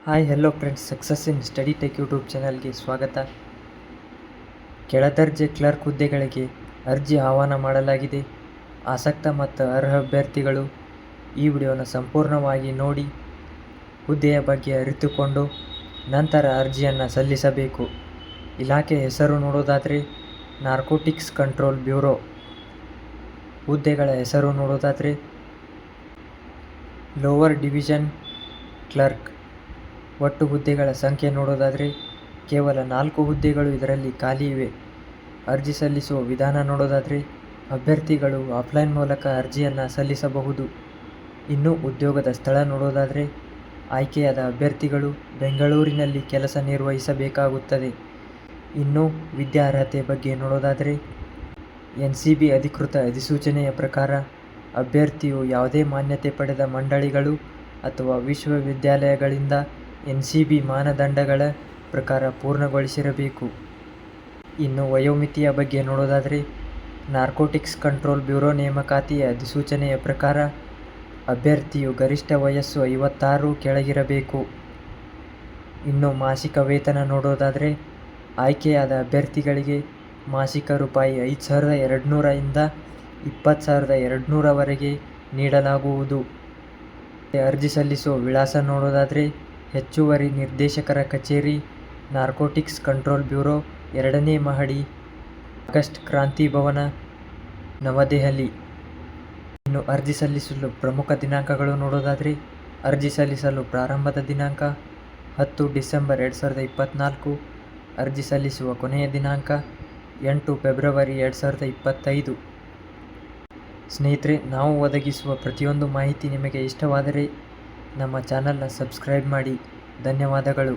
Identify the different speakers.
Speaker 1: Hi hello friends, success in study tech YouTube ಚಾನಲ್ಗೆ ಸ್ವಾಗತ. ಕೆಳದರ್ಜೆ clerk ಹುದ್ದೆಗಳಿಗೆ ಅರ್ಜಿ ಆಹ್ವಾನ ಮಾಡಲಾಗಿದೆ. ಆಸಕ್ತ ಮತ್ತು ಅರ್ಹ ಅಭ್ಯರ್ಥಿಗಳು ಈ ವಿಡಿಯೋನ ಸಂಪೂರ್ಣವಾಗಿ ನೋಡಿ ಹುದ್ದೆಯ ಬಗ್ಗೆ ಅರಿತುಕೊಂಡು ನಂತರ ಅರ್ಜಿಯನ್ನು ಸಲ್ಲಿಸಬೇಕು. ಇಲಾಖೆ ಹೆಸರು ನೋಡೋದಾದರೆ ನಾರ್ಕೋಟಿಕ್ಸ್ ಕಂಟ್ರೋಲ್ ಬ್ಯೂರೋ. ಹುದ್ದೆಗಳ ಹೆಸರು ನೋಡೋದಾದರೆ ಲೋವರ್ ಡಿವಿಷನ್ ಕ್ಲರ್ಕ್. ಒಟ್ಟು ಹುದ್ದೆಗಳ ಸಂಖ್ಯೆ ನೋಡೋದಾದರೆ ಕೇವಲ 4 ಹುದ್ದೆಗಳು ಇದರಲ್ಲಿ ಖಾಲಿ ಇವೆ. ಅರ್ಜಿ ಸಲ್ಲಿಸುವ ವಿಧಾನ ನೋಡೋದಾದರೆ ಅಭ್ಯರ್ಥಿಗಳು ಆಫ್ಲೈನ್ ಮೂಲಕ ಅರ್ಜಿಯನ್ನು ಸಲ್ಲಿಸಬಹುದು. ಇನ್ನು ಉದ್ಯೋಗದ ಸ್ಥಳ ನೋಡೋದಾದರೆ ಆಯ್ಕೆಯಾದ ಅಭ್ಯರ್ಥಿಗಳು ಬೆಂಗಳೂರಿನಲ್ಲಿ ಕೆಲಸ ನಿರ್ವಹಿಸಬೇಕಾಗುತ್ತದೆ. ಇನ್ನು ವಿದ್ಯಾರ್ಹತೆ ಬಗ್ಗೆ ನೋಡೋದಾದರೆ NCB ಅಧಿಕೃತ ಅಧಿಸೂಚನೆಯ ಪ್ರಕಾರ ಅಭ್ಯರ್ಥಿಯು ಯಾವುದೇ ಮಾನ್ಯತೆ ಪಡೆದ ಮಂಡಳಿಗಳು ಅಥವಾ ವಿಶ್ವವಿದ್ಯಾಲಯಗಳಿಂದ NCB ಮಾನದಂಡಗಳ ಪ್ರಕಾರ ಪೂರ್ಣಗೊಳಿಸಿರಬೇಕು. ಇನ್ನು ವಯೋಮಿತಿಯ ಬಗ್ಗೆ ನೋಡೋದಾದರೆ ನಾರ್ಕೋಟಿಕ್ಸ್ ಕಂಟ್ರೋಲ್ ಬ್ಯೂರೋ ನೇಮಕಾತಿಯ ಅಧಿಸೂಚನೆಯ ಪ್ರಕಾರ ಅಭ್ಯರ್ಥಿಯು ಗರಿಷ್ಠ ವಯಸ್ಸು 56 ಕೆಳಗಿರಬೇಕು. ಇನ್ನು ಮಾಸಿಕ ವೇತನ ನೋಡೋದಾದರೆ ಆಯ್ಕೆಯಾದ ಅಭ್ಯರ್ಥಿಗಳಿಗೆ ಮಾಸಿಕ ರೂಪಾಯಿ 5,200 ಇಂದ 20,200ವರೆಗೆ ನೀಡಲಾಗುವುದು. ಅರ್ಜಿ ಸಲ್ಲಿಸುವ ವಿಳಾಸ ನೋಡೋದಾದರೆ ಹೆಚ್ಚುವರಿ ನಿರ್ದೇಶಕರ ಕಚೇರಿ, ನಾರ್ಕೋಟಿಕ್ಸ್ ಕಂಟ್ರೋಲ್ ಬ್ಯೂರೋ, 2ನೇ ಮಹಡಿ, ಆಗಸ್ಟ್ ಕ್ರಾಂತಿ ಭವನ, ನವದೆಹಲಿ. ಇನ್ನು ಅರ್ಜಿ ಸಲ್ಲಿಸಲು ಪ್ರಮುಖ ದಿನಾಂಕಗಳು ನೋಡೋದಾದರೆ ಅರ್ಜಿ ಸಲ್ಲಿಸಲು ಪ್ರಾರಂಭದ ದಿನಾಂಕ 10 ಡಿಸೆಂಬರ್ 2024. ಅರ್ಜಿ ಸಲ್ಲಿಸುವ ಕೊನೆಯ ದಿನಾಂಕ 8 ಫೆಬ್ರವರಿ 2025. ಸ್ನೇಹಿತರೆ, ನಾವು ಒದಗಿಸುವ ಪ್ರತಿಯೊಂದು ಮಾಹಿತಿ ನಿಮಗೆ ಇಷ್ಟವಾದರೆ ನಮ್ಮ ಚಾನಲ್ನ ಸಬ್ಸ್ಕ್ರೈಬ್ ಮಾಡಿ. ಧನ್ಯವಾದಗಳು.